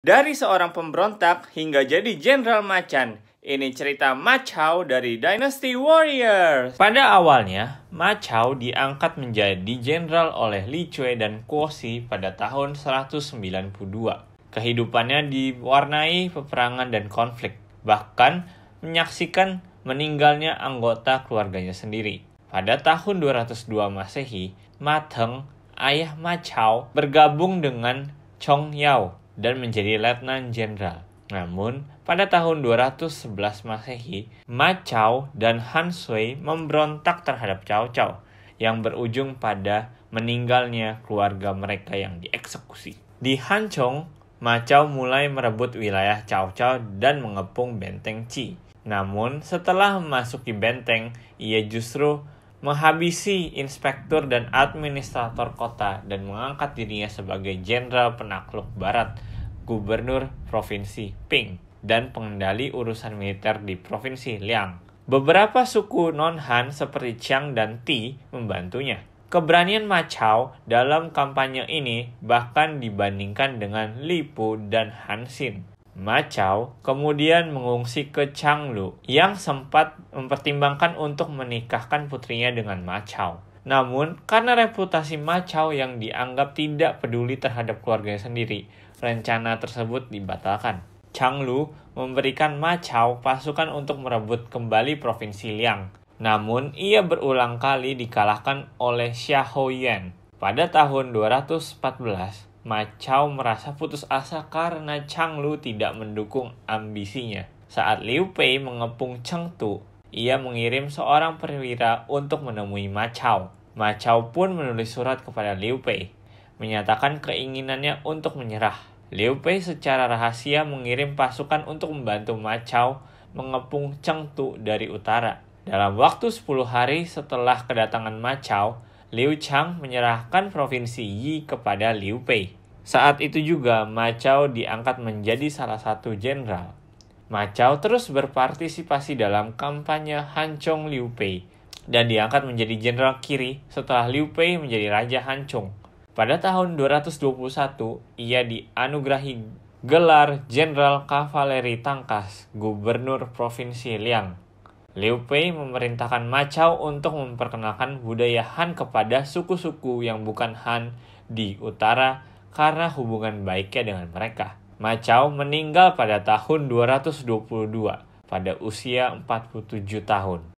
Dari seorang pemberontak hingga jadi Jenderal Macan, ini cerita Ma Chao dari Dynasty Warriors. Pada awalnya, Ma Chao diangkat menjadi jenderal oleh Li Cui dan Guo Xi pada tahun 192. Kehidupannya diwarnai peperangan dan konflik, bahkan menyaksikan meninggalnya anggota keluarganya sendiri. Pada tahun 202 Masehi, Ma Teng, ayah Ma Chao, bergabung dengan Chong Yao dan menjadi letnan jenderal. Namun, pada tahun 211 Masehi, Ma Chao dan Han Sui memberontak terhadap Cao Cao, yang berujung pada meninggalnya keluarga mereka yang dieksekusi. Di Hanchong, Ma Chao mulai merebut wilayah Cao Cao dan mengepung benteng Qi. Namun, setelah memasuki benteng, ia justru menghabisi inspektur dan administrator kota dan mengangkat dirinya sebagai jenderal penakluk barat, gubernur provinsi Ping, dan pengendali urusan militer di provinsi Liang. Beberapa suku non-Han seperti Qiang dan Ti membantunya. Keberanian Ma Chao dalam kampanye ini bahkan dibandingkan dengan Li Pu dan Han Xin. Ma Chao kemudian mengungsi ke Changlu yang sempat mempertimbangkan untuk menikahkan putrinya dengan Ma Chao. Namun, karena reputasi Ma Chao yang dianggap tidak peduli terhadap keluarganya sendiri, rencana tersebut dibatalkan. Changlu memberikan Ma Chao pasukan untuk merebut kembali provinsi Liang. Namun, ia berulang kali dikalahkan oleh Xia Huoyan. Pada tahun 214, Ma Chao merasa putus asa karena Changlu tidak mendukung ambisinya. Saat Liu Pei mengepung Chengdu, ia mengirim seorang perwira untuk menemui Ma Chao. Ma Chao pun menulis surat kepada Liu Pei, menyatakan keinginannya untuk menyerah. Liu Pei secara rahasia mengirim pasukan untuk membantu Ma Chao mengepung Chengdu dari utara. Dalam waktu 10 hari setelah kedatangan Ma Chao, Liu Chang menyerahkan provinsi Yi kepada Liu Pei. Saat itu juga Ma Chao diangkat menjadi salah satu jenderal. Ma Chao terus berpartisipasi dalam kampanye Hanchong Liu Pei dan diangkat menjadi jenderal kiri setelah Liu Pei menjadi raja Hanchong. Pada tahun 221, ia dianugerahi gelar Jenderal Kavaleri Tangkas, Gubernur Provinsi Liang. Liu Pei memerintahkan Ma Chao untuk memperkenalkan budaya Han kepada suku-suku yang bukan Han di utara karena hubungan baiknya dengan mereka. Ma Chao meninggal pada tahun 222 pada usia 47 tahun.